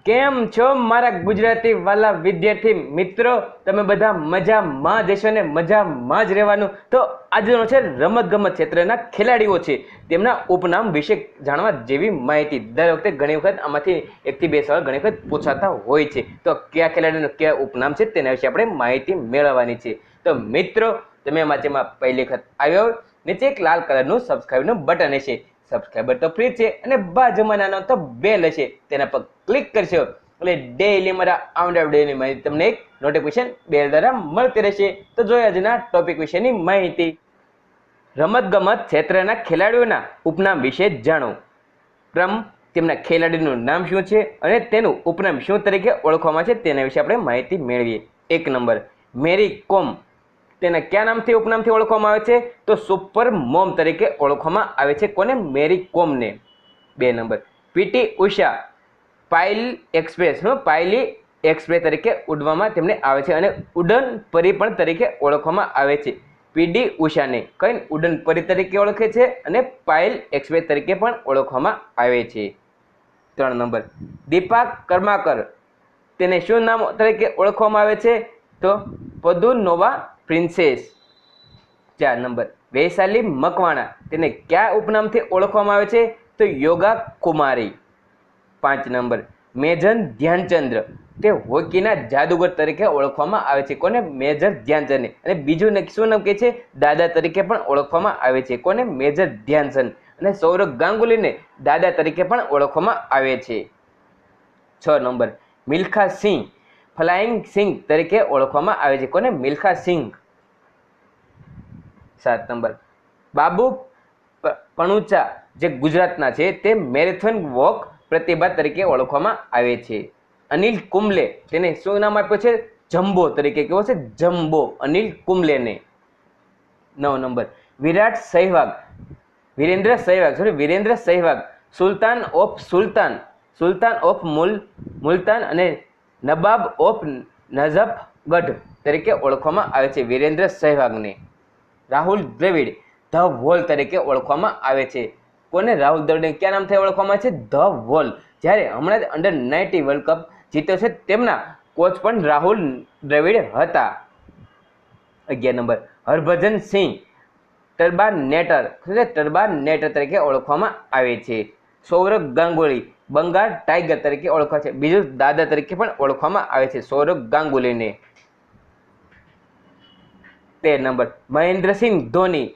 કેમ છો મારા ગુજરાતી વાલા વિદ્યાર્થી મિત્રો? તમે બધા મજામાં જશો ને મજામાં જ રહેવાનું. તો આજનો છે રમતગમત ક્ષેત્રના ખેલાડીઓ છે તેમના ઉપનામ વિશે જાણવા જેવી માહિતી. દર વખતે ઘણી વખત આમાંથી 1 થી 2 સવાલ ઘણી વખત પૂછાતા હોય છે. તો કયા ખેલાડીનું કયા ઉપનામ છે તેના વિશે આપણે માહિતી મેળવવાની છે. તો મિત્રો, તમે અમારા પહેલી વખત આવ્યો હોય, નીચે એક લાલ કલરનું સબસ્ક્રાઇબનું બટન હશે. સબસ્ક્રાઇબર તો ફ્રી છે અને બાજુમાં નાનો તો બેલ હશે, તેના પર ક્લિક કરશો એટલે ડેઈલી મારા આવનારા વિડીયોની માહિતી તમને એક નોટિફિકેશન બેલ દ્વારા મળતી રહેશે. તો જોઈએ આજના ટોપિક વિશેની માહિતી. રમતગમત ક્ષેત્રના ખેલાડીઓના ઉપનામ વિશે જાણો. ક્રમ, તેમના ખેલાડીનું નામ શું છે અને તેનું ઉપનામ શું તરીકે ઓળખવામાં છે તેના વિશે આપણે માહિતી મેળવીએ. 1 નંબર મેરી કોમ, તેના કયા નામથી ઉપનામથી ઓળખવામાં આવે છે? તો સુપર મોમ તરીકે ઓળખવામાં આવે છે. કોને? મેરી કોમને. 2 નંબર પીટી ઉષા, પાયલી એક્સપ્રેસ તરીકે ઉડવામાં તેમને આવે છે અને ઉડન પરી પણ તરીકે ઓળખવામાં આવે છે. પીડી ઉષાને કઈ ઉડન પરી તરીકે ઓળખે છે અને પાયલ એક્સપ્રેસ તરીકે પણ ઓળખવામાં આવે છે. 3 નંબર દીપા કર્માકર, તેને શું નામ તરીકે ઓળખવામાં આવે છે? તો પદુનોવા પ્રિન્સેસ. 4 નંબર વૈશાલી મકવાણા, તેને કયા ઉપનામથી ઓળખવામાં આવે છે? તો યોગા કુમારી. 5 નંબર મેજર ધ્યાનચંદ્ર, તે હોકીના જાદુગર તરીકે ઓળખવામાં આવે છે. કોને? મેજર ધ્યાનચંદ. અને બીજું શું નામ કહે છે? દાદા તરીકે પણ ઓળખવામાં આવે છે. કોને? મેજર ધ્યાનચંદ. અને સૌરવ ગાંગુલીને દાદા તરીકે પણ ઓળખવામાં આવે છે. 6 નંબર મિલ્ખા સિંહ, ફ્લાઇંગ સિંહ તરીકે ઓળખવામાં આવે છે. કોને? મિલ્ખા સિંહ. 7 નંબર બાબુ પણુચા, જે ગુજરાતના છે, તે મેરેથોન વોક પ્રતિભા તરીકે ઓળખવામાં આવે છે. અનિલ કુંબલે, તેને શું નામ આપ્યું છે? જમ્બો તરીકે. કેવો છે? જમ્બો. અનિલ કુંબલેને. 9 number Virender Sehwag, sultan of Multan અને નવાબ ઓફ નજફગઢ તરીકે ઓળખવામાં આવે છે. વિરેન્દ્ર સહેવાગને. રાહુલ દ્રવિડ, ધ વોલ તરીકે ઓળખવામાં આવે છે. કોને? રાહુલ દ્રવિડને કયા નામથી ઓળખવામાં આવે છે? The wall. જ્યારે હમણાં જ અંડર-19 વર્લ્ડ કપ જીત્યો છે, તેમના કોચ પણ રાહુલ દ્રવિડ હતા. 11 નંબર હરભજન સિંહ, ટર્બાનેટર તરીકે ઓળખવામાં આવે છે. સૌરવ ગાંગુલી, બંગાળ ટાઈગર તરીકે ઓળખાય છે. બીજું દાદા તરીકે પણ ઓળખવામાં આવે છે સૌરવ ગાંગુલીને. 13 નંબર મહેન્દ્રસિંહ ધોની,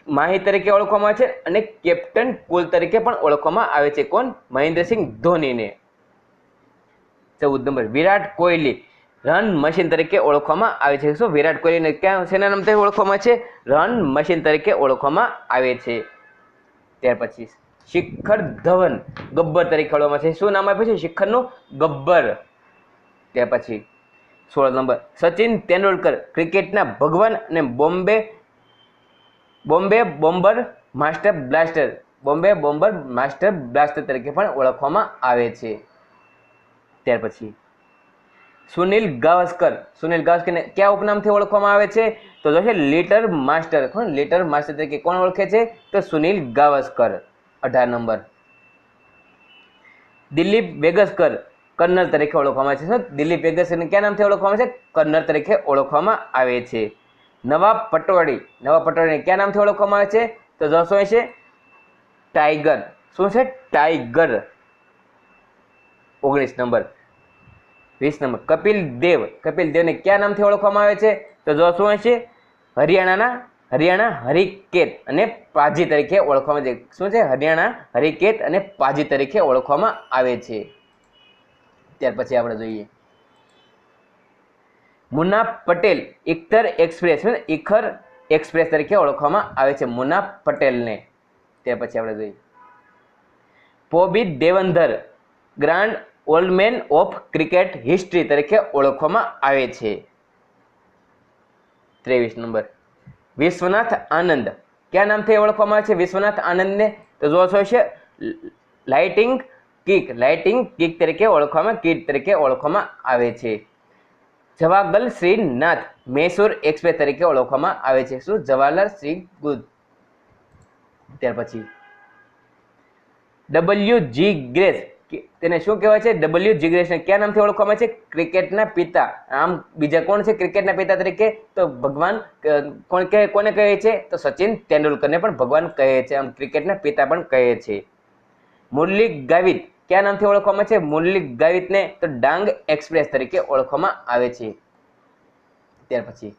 માહી તરીકે ઓળખવામાં આવે છે અને કેપ્ટન કુલ તરીકે પણ ઓળખવામાં આવે છે. કોણ? Mahendra Singh ધોનીને. 14 number Virat Kohli, run machine તરીકે ઓળખવામાં આવે છે. શું? વિરાટ કોહલીને ક્યાં શેના નામથી ઓળખવામાં આવે છે? રન મશીન તરીકે ઓળખવામાં આવે છે. ત્યાર પછી શિખર ધવન, ગબ્બર તરીકે ઓળખવામાં આવે છે. શું નામ આપ્યું છે? શિખરનું? ગબ્બર. ત્યાર પછી 16 નંબર સચિન તેંડુલકર, ક્રિકેટના ભગવાન અને બોમ્બે બોમ્બર માસ્ટર બ્લાસ્ટર તરીકે પણ ઓળખવામાં આવે છે. ત્યાર પછી સુનિલ ગાવસ્કરને કયા ઉપનામથી ઓળખવામાં આવે છે? તો જો છે લિટર માસ્ટર. કોણ? લિટર માસ્ટર તરીકે કોણ ઓળખે છે? તો સુનિલ ગાવસ્કર. 18 નંબર દિલીપ વેગસકર, કર્નલ તરીકે ઓળખવામાં આવે છે. દિલીપ વેગસકરને કયા નામથી ઓળખવામાં આવે છે? કર્નલ તરીકે ઓળખવામાં આવે છે. નવાબ પટોળીને કયા નામથી ઓળખવામાં આવે છે? તો જો શું છે? ટાઈગર. શું છે? ટાઈગર. 19 નંબર 20 નંબર કપિલ દેવને કયા નામથી ઓળખવામાં આવે છે? તો જો શું છે? હરિયાણા હરિકેત અને પાજી તરીકે ઓળખવામાં આવે છે. શું છે? હરિયાણા હરિકેત અને પાજી તરીકે ઓળખવામાં આવે છે. ત્યાર પછી આપણે જોઈએ મુન્ના પટેલ, ઇખર એક્સપ્રેસ તરીકે ઓળખવામાં આવે છે. મુન્ના પટેલને. ત્યાર પછી આપણે જોઈએ પોબી દેવંધર, ગ્રાન્ડ ઓલ્ડમેન ઓફ ક્રિકેટ હિસ્ટ્રી તરીકે ઓળખવામાં આવે છે. 23 નંબર વિશ્વનાથ આનંદ, કયા નામથી ઓળખવામાં આવે છે વિશ્વનાથ આનંદને? તો જો શું છે? લાઇટિંગ કિક તરીકે ઓળખવામાં આવે છે. જવાગલ શ્રીનાથ, મૈસૂર એક્સપ્રેસ તરીકે ઓળખવામાં આવે છે. શું? જવાહરલાલ શ્રી ગુદ. ત્યાર પછી WG ગ્રેસ, તેને શું કહેવાય છે? ડબલ્યુ જીગ્રેસને કયા નામથી ઓળખવામાં આવે છે? ક્રિકેટના પિતા. આમ બીજા કોણ છે ક્રિકેટના પિતા તરીકે? તો ભગવાન કોને કહે છે? તો સચિન તેંડુલકરને પણ ભગવાન કહે છે. આમ ક્રિકેટના પિતા પણ કહે છે. મુરલી ગાવિત કયા નામથી ઓળખવામાં છે? મુરલી ગાવિતને તો ડાંગ એક્સપ્રેસ તરીકે ઓળખવામાં આવે છે. ત્યાર પછી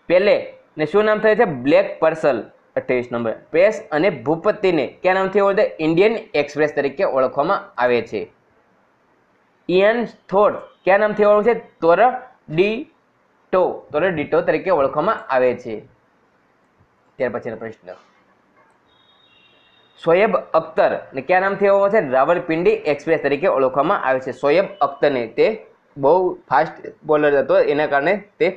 પેલે ને શું નામ થાય છે? બ્લેક પર્સલ. 28 નંબર. પેસ અને ભૂપતિને કયા નામથી ઓળખે? ઇન્ડિયન એક્સપ્રેસ તરીકે ઓળખવામાં આવે છે. ઇયન થોટ કયા નામથી ઓળખે? તોરડીટો તરીકે ઓળખવામાં આવે છે. ત્યાર પછીનો પ્રશ્ન, શોએબ અખ્તર ને કયા નામથી ઓળખે? રાવલપિંડી એક્સપ્રેસ તરીકે ઓળખવામાં આવે છે. શોએબ અખ્તરને તે બહુ ફાસ્ટ બોલર હતો, એના કારણે તે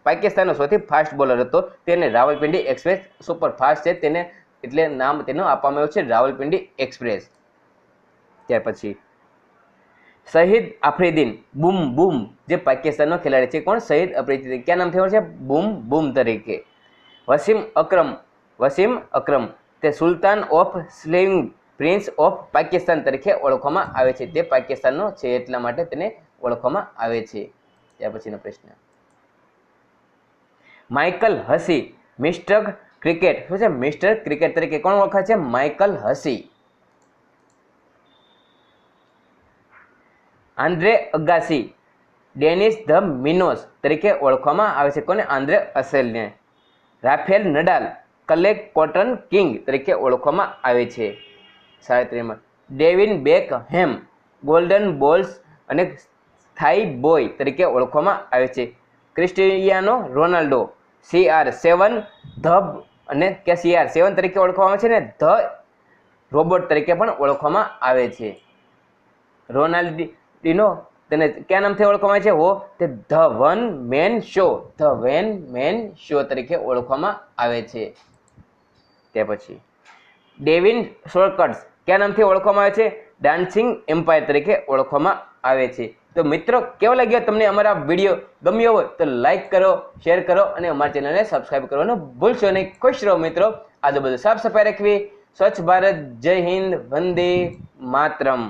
પાકિસ્તાનનો સૌથી ફાસ્ટ બોલર હતો. તેને રાવલપિંડી એક્સપ્રેસ સુપર ફાસ્ટ છે તેને એટલે નામ તેનું આપવામાં આવ્યું છે રાવલપિંડી એક્સપ્રેસ. ત્યાર પછી શહીદ આફ્રિદીન બૂમ બૂમ જે પાકિસ્તાનનો ખેલાડી છે. કોણ? શહીદ આફ્રિદીન. કયા નામથી ઓળખે છે? બૂમ બૂમ તરીકે. વસીમ અકરમ તે સુલતાન ઓફ સ્લેવિંગ પ્રિન્સ ઓફ પાકિસ્તાન તરીકે ઓળખવામાં આવે છે. તે પાકિસ્તાનનો છે એટલા માટે તેને ઓળખવામાં આવે છે. ત્યાર પછીનો પ્રશ્ન, માઇકલ હસી મિસ્ટર ક્રિકેટ શું છે? મિસ્ટર ક્રિકેટ તરીકે કોણ ઓળખાય છે? માઇકલ હસી. આંદ્રે અગાસી ડેનિસ ધ મિનોસ તરીકે ઓળખવામાં આવે છે. કોને? આંદ્રે અસેલને. રાફેલ નડાલ કલે કોટન કિંગ તરીકે ઓળખવામાં આવે છે. 37 ડેવિન બેકહેમ ગોલ્ડન બોલ્સ અને થાઈ બોય તરીકે ઓળખવામાં આવે છે. ક્રિસ્ટિયાનો રોનાલ્ડો CR7 ધ અને કે CR7 તરીકે ઓળખવામાં આવે છે ને ધ રોબોટ તરીકે પણ ઓળખવામાં આવે છે. રોનાલ્ડિનો તેને કયા નામથી ઓળખવામાં આવે છે? તે ધ વન મેન શો તરીકે ઓળખવામાં આવે છે. તે પછી ડેવિન શોર્ટકટ્સ કયા નામથી ઓળખવામાં આવે છે? ડાન્સિંગ એમ્પાયર તરીકે ઓળખવામાં આવે છે. તો મિત્રો, કેવો લાગ્યો તમને અમારા વિડીયો? ગમ્યો હોય તો લાઈક કરો, શેર કરો અને અમારા ચેનલને સબસ્ક્રાઈબ કરવાનું ભૂલશો નહીં. ખુશ રહો મિત્રો. આજુબાજુ સાફ સફાઈ રાખવી. સ્વચ્છ ભારત. જય હિન્દ. વંદે માતરમ.